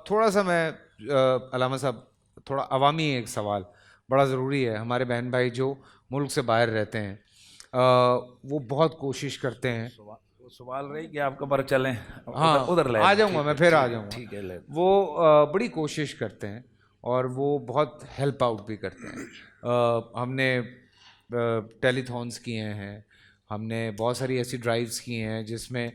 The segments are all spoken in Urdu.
تھوڑا سا میں علامہ صاحب تھوڑا عوامی ایک سوال بڑا ضروری ہے. ہمارے بہن بھائی جو ملک سے باہر رہتے ہیں وہ بہت کوشش کرتے ہیں. سوال رہی کہ آپ کب چلیں. ہاں ادھر لے آ جاؤں گا میں, پھر آ جاؤں ٹھیک ہے. گا. وہ بڑی کوشش کرتے ہیں اور وہ بہت ہیلپ آؤٹ بھی کرتے ہیں. ہم نے ٹیلی تھونس کیے ہیں, ہم نے بہت ساری ایسی ڈرائیوز کی ہیں جس میں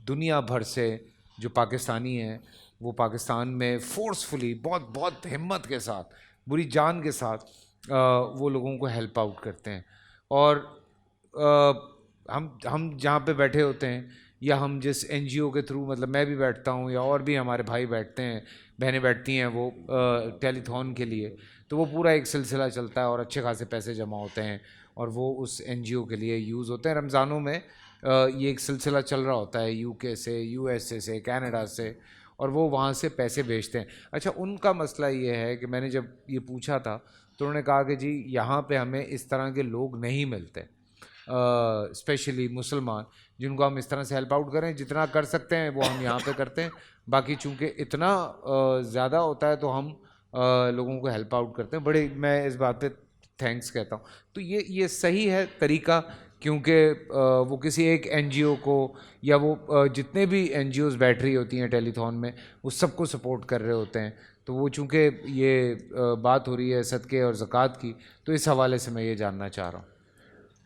دنیا بھر سے جو پاکستانی ہیں وہ پاکستان میں فورسفلی بہت بہت ہمت کے ساتھ بری جان کے ساتھ وہ لوگوں کو ہیلپ آؤٹ کرتے ہیں. اور ہم جہاں پہ بیٹھے ہوتے ہیں یا ہم جس این جی او کے تھرو, مطلب میں بھی بیٹھتا ہوں یا اور بھی ہمارے بھائی بیٹھتے ہیں, بہنیں بیٹھتی ہیں وہ ٹیلی تھون کے لیے, تو وہ پورا ایک سلسلہ چلتا ہے اور اچھے خاصے پیسے جمع ہوتے ہیں اور وہ اس این جی او کے لیے یوز ہوتے ہیں. رمضانوں میں یہ ایک سلسلہ چل رہا ہوتا ہے یو کے سے, یو ایس اے سے, کینیڈا سے, اور وہ وہاں سے پیسے بھیجتے ہیں. اچھا, ان کا مسئلہ یہ ہے کہ میں نے جب یہ پوچھا تھا تو انہوں نے کہا کہ جی یہاں پہ ہمیں اس طرح کے لوگ نہیں ملتے, اسپیشلی مسلمان, جن کو ہم اس طرح سے ہیلپ آؤٹ کریں. جتنا کر سکتے ہیں وہ ہم یہاں پہ کرتے ہیں, باقی چونکہ اتنا زیادہ ہوتا ہے تو ہم لوگوں کو ہیلپ آؤٹ کرتے ہیں. بڑے میں اس بات پہ تھینکس کہتا ہوں. تو یہ صحیح ہے طریقہ, کیونکہ وہ کسی ایک این جی او کو یا وہ جتنے بھی این جی اوز بیٹھ رہی ہوتی ہیں ٹیلی تھون میں وہ سب کو سپورٹ کر رہے ہوتے ہیں. تو وہ چونکہ یہ بات ہو رہی ہے صدقے اور زکوٰۃ کی, تو اس حوالے سے میں یہ جاننا چاہ رہا ہوں.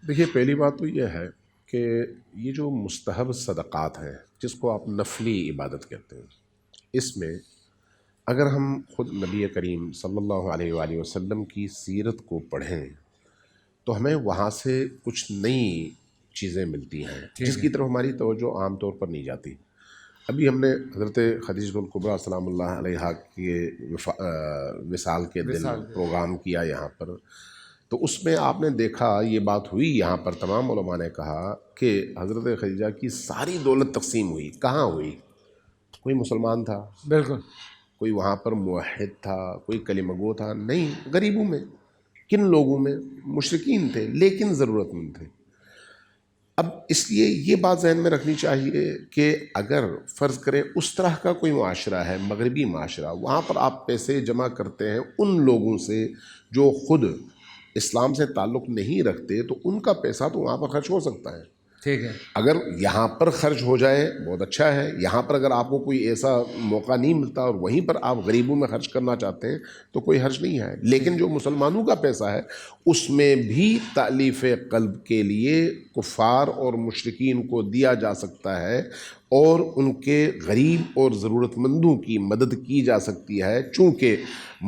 دیکھیے, پہلی بات تو یہ ہے کہ یہ جو مستحب صدقات ہیں جس کو آپ نفلی عبادت کہتے ہیں, اس میں اگر ہم خود نبی کریم صلی اللہ علیہ وآلہ وسلم کی سیرت کو پڑھیں تو ہمیں وہاں سے کچھ نئی چیزیں ملتی ہیں جس کی طرف ہماری توجہ عام طور پر نہیں جاتی. ابھی ہم نے حضرت خدیجہ الکبریٰ سلام اللہ علیہا کے وصال کے دن پروگرام کیا یہاں پر, تو اس میں آپ نے دیکھا یہ بات ہوئی یہاں پر, تمام علماء نے کہا کہ حضرت خدیجہ کی ساری دولت تقسیم ہوئی. کہاں ہوئی؟ کوئی مسلمان تھا؟ بالکل. کوئی وہاں پر موحد تھا؟ کوئی کلمہ گو تھا؟ نہیں. غریبوں میں. کن لوگوں میں؟ مشرکین تھے لیکن ضرورت مند تھے. اب اس لیے یہ بات ذہن میں رکھنی چاہیے کہ اگر فرض کریں اس طرح کا کوئی معاشرہ ہے, مغربی معاشرہ, وہاں پر آپ پیسے جمع کرتے ہیں ان لوگوں سے جو خود اسلام سے تعلق نہیں رکھتے, تو ان کا پیسہ تو وہاں پر خرچ ہو سکتا ہے. ٹھیک ہے, اگر یہاں پر خرچ ہو جائے بہت اچھا ہے. یہاں پر اگر آپ کو کوئی ایسا موقع نہیں ملتا اور وہیں پر آپ غریبوں میں خرچ کرنا چاہتے ہیں تو کوئی حرج نہیں ہے. لیکن جو مسلمانوں کا پیسہ ہے اس میں بھی تألیف قلب کے لیے کفار اور مشرکین کو دیا جا سکتا ہے اور ان کے غریب اور ضرورت مندوں کی مدد کی جا سکتی ہے. چونکہ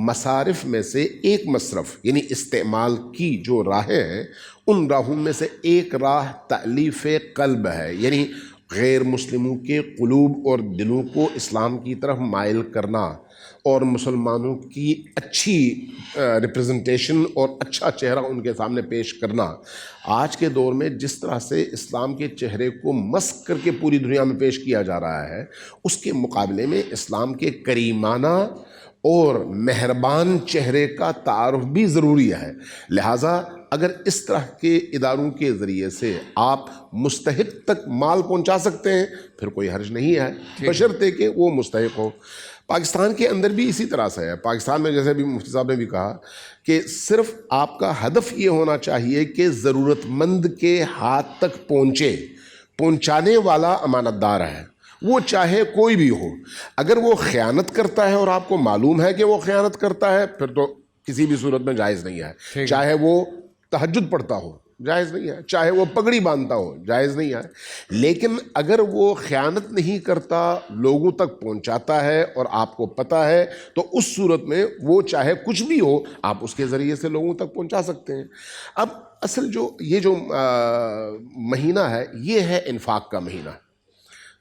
مصارف میں سے ایک مصرف یعنی استعمال کی جو راہیں ہیں ان راہوں میں سے ایک راہ تألیف قلب ہے, یعنی غیر مسلموں کے قلوب اور دلوں کو اسلام کی طرف مائل کرنا اور مسلمانوں کی اچھی ریپرزنٹیشن اور اچھا چہرہ ان کے سامنے پیش کرنا. آج کے دور میں جس طرح سے اسلام کے چہرے کو مسخ کر کے پوری دنیا میں پیش کیا جا رہا ہے, اس کے مقابلے میں اسلام کے کریمانہ اور مہربان چہرے کا تعارف بھی ضروری ہے. لہٰذا اگر اس طرح کے اداروں کے ذریعے سے آپ مستحق تک مال پہنچا سکتے ہیں پھر کوئی حرج نہیں ہے, بشرطے کہ وہ مستحق ہو. پاکستان کے اندر بھی اسی طرح سے ہے. پاکستان میں جیسے بھی مفتی صاحب نے بھی کہا کہ صرف آپ کا ہدف یہ ہونا چاہیے کہ ضرورت مند کے ہاتھ تک پہنچے. پہنچانے والا امانت دار ہے, وہ چاہے کوئی بھی ہو. اگر وہ خیانت کرتا ہے اور آپ کو معلوم ہے کہ وہ خیانت کرتا ہے پھر تو کسی بھی صورت میں جائز نہیں ہے. چاہے وہ تہجد پڑھتا ہو جائز نہیں ہے, چاہے وہ پگڑی باندھتا ہو جائز نہیں ہے. لیکن اگر وہ خیانت نہیں کرتا, لوگوں تک پہنچاتا ہے اور آپ کو پتہ ہے, تو اس صورت میں وہ چاہے کچھ بھی ہو آپ اس کے ذریعے سے لوگوں تک پہنچا سکتے ہیں. اب اصل یہ جو مہینہ ہے یہ ہے انفاق کا مہینہ,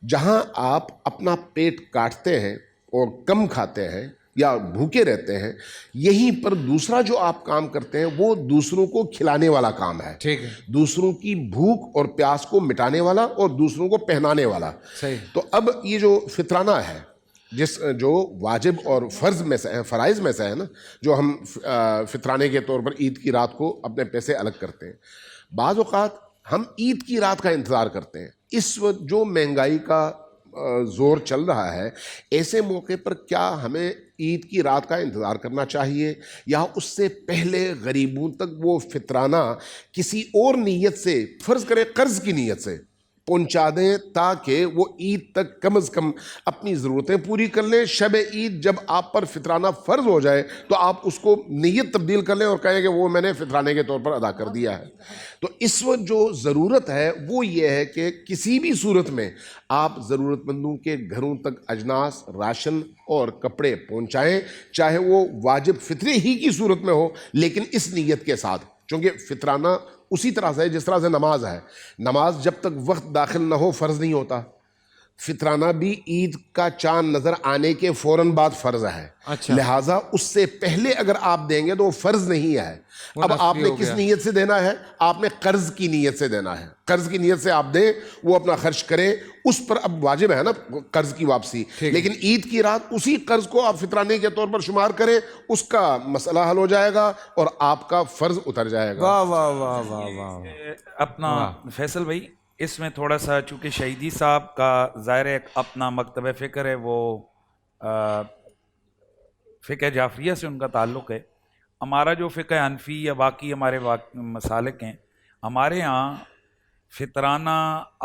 جہاں آپ اپنا پیٹ کاٹتے ہیں اور کم کھاتے ہیں یا بھوکے رہتے ہیں. یہیں پر دوسرا جو آپ کام کرتے ہیں وہ دوسروں کو کھلانے والا کام ہے. ٹھیک ہے, دوسروں کی بھوک اور پیاس کو مٹانے والا اور دوسروں کو پہنانے والا. صحیح. تو اب یہ جو فطرانہ ہے جو واجب اور فرض میں سے فرائض میں سے ہے نا, جو ہم فطرانے کے طور پر عید کی رات کو اپنے پیسے الگ کرتے ہیں. بعض اوقات ہم عید کی رات کا انتظار کرتے ہیں. اس وقت جو مہنگائی کا زور چل رہا ہے، ایسے موقع پر کیا ہمیں عید کی رات کا انتظار کرنا چاہیے یا اس سے پہلے غریبوں تک وہ فطرانہ کسی اور نیت سے، فرض کریں قرض کی نیت سے پہنچا دیں تاکہ وہ عید تک کم از کم اپنی ضرورتیں پوری کر لیں؟ شب عید جب آپ پر فطرانہ فرض ہو جائے تو آپ اس کو نیت تبدیل کر لیں اور کہیں کہ وہ میں نے فطرانے کے طور پر ادا کر دیا ہے۔ تو اس وقت جو ضرورت ہے وہ یہ ہے کہ کسی بھی صورت میں آپ ضرورت مندوں کے گھروں تک اجناس، راشن اور کپڑے پہنچائیں، چاہے وہ واجب فطرے ہی کی صورت میں ہو، لیکن اس نیت کے ساتھ، چونکہ فطرانہ اسی طرح سے ہے جس طرح سے نماز ہے، نماز جب تک وقت داخل نہ ہو فرض نہیں ہوتا، فطرانہ بھی عید کا چاند نظر آنے کے فوراً بعد فرض ہے، لہٰذا اس سے پہلے اگر آپ دیں گے تو وہ فرض نہیں ہے۔ اب آپ نے کس نیت سے دینا ہے؟ آپ نے قرض کی نیت سے دینا ہے، قرض کی نیت سے آپ دیں، وہ اپنا خرچ کریں، اس پر اب واجب ہے نا قرض کی واپسی، لیکن عید کی رات اسی قرض کو آپ فطرانے کے طور پر شمار کریں، اس کا مسئلہ حل ہو جائے گا اور آپ کا فرض اتر جائے گا۔ واہ واہ واہ واہ واہ۔ اپنا فیصل بھائی اس میں تھوڑا سا، چونکہ شہیدی صاحب کا ظاہر ایک اپنا مکتب فکر ہے، وہ فقہ جعفریہ سے ان کا تعلق ہے، ہمارا جو فقہ حنفی یا باقی ہمارے مسالک ہیں، ہمارے ہاں فطرانہ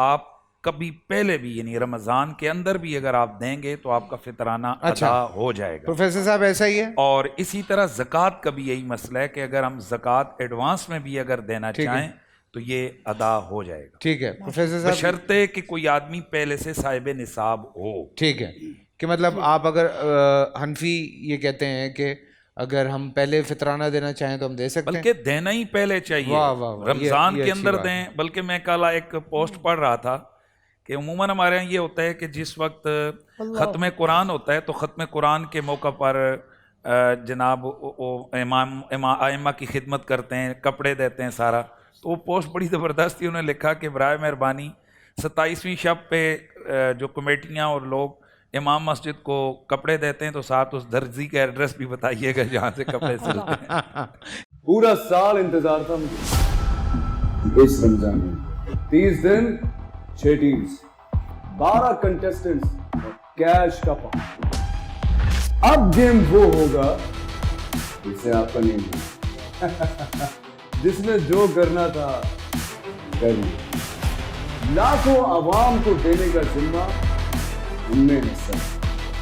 آپ کبھی پہلے بھی، یعنی رمضان کے اندر بھی اگر آپ دیں گے تو آپ کا فطرانہ ادا ہو جائے گا۔ پروفیسر صاحب ایسا ہی ہے؟ اور اسی طرح زکوٰۃ کا بھی یہی مسئلہ ہے کہ اگر ہم زکوٰۃ ایڈوانس میں بھی اگر دینا چاہیں تو یہ ادا ہو جائے گا۔ ٹھیک ہے پروفیسر صاحب، بشرطے کہ کوئی آدمی پہلے سے صاحب نصاب ہو۔ ٹھیک ہے، کہ مطلب آپ اگر حنفی یہ کہتے ہیں کہ اگر ہم پہلے فطرانہ دینا چاہیں تو ہم دے سکتے ہیں، بلکہ دینا ہی پہلے چاہیے، رمضان کے اندر دیں۔ بلکہ میں کل ایک پوسٹ پڑھ رہا تھا کہ عموماً ہمارے یہاں یہ ہوتا ہے کہ جس وقت ختم قرآن ہوتا ہے تو ختم قرآن کے موقع پر جناب ائمہ کی خدمت کرتے ہیں، کپڑے دیتے ہیں سارا۔ تو وہ پوسٹ بڑی زبردست تھی، انہوں نے لکھا کہ برائے مہربانی 27ویں شب پہ جو کمیٹیاں اور لوگ امام مسجد کو کپڑے دیتے ہیں تو ساتھ اس درزی کا ایڈریس بھی بتائیے گا جہاں سے کپڑے سلتے ہیں۔ پورا سال انتظار تھا مجھے اس رمضان میں، 30 دن 6 ٹیمز، 12 کنٹیسٹنٹس، کیش کا پاؤں۔ اب گیم وہ ہوگا جسے آپ کا نہیں ہوگا، جس نے جو کرنا تھا کر لیا۔ لاکھوں عوام کو دینے کا ذمہ ان میں حصہ،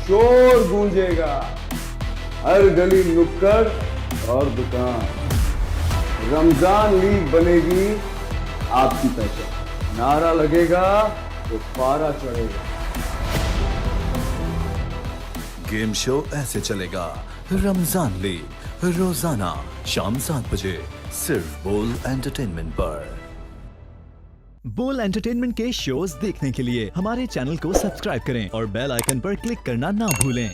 شور گونجے گا ہر گلی نکڑ اور دکان، رمضان لیگ بنے گی آپ کی پہچان، نعرہ لگے گا تو پارا چڑھے گا۔ گیم شو ایسے چلے گا، رمضان لیگ روزانہ شام 7 بجے صرف بول انٹرٹینمنٹ پر۔ بول انٹرٹینمنٹ کے شوز دیکھنے کے لیے ہمارے چینل کو سبسکرائب کریں اور بیل آئیکن پر کلک کرنا نہ بھولیں۔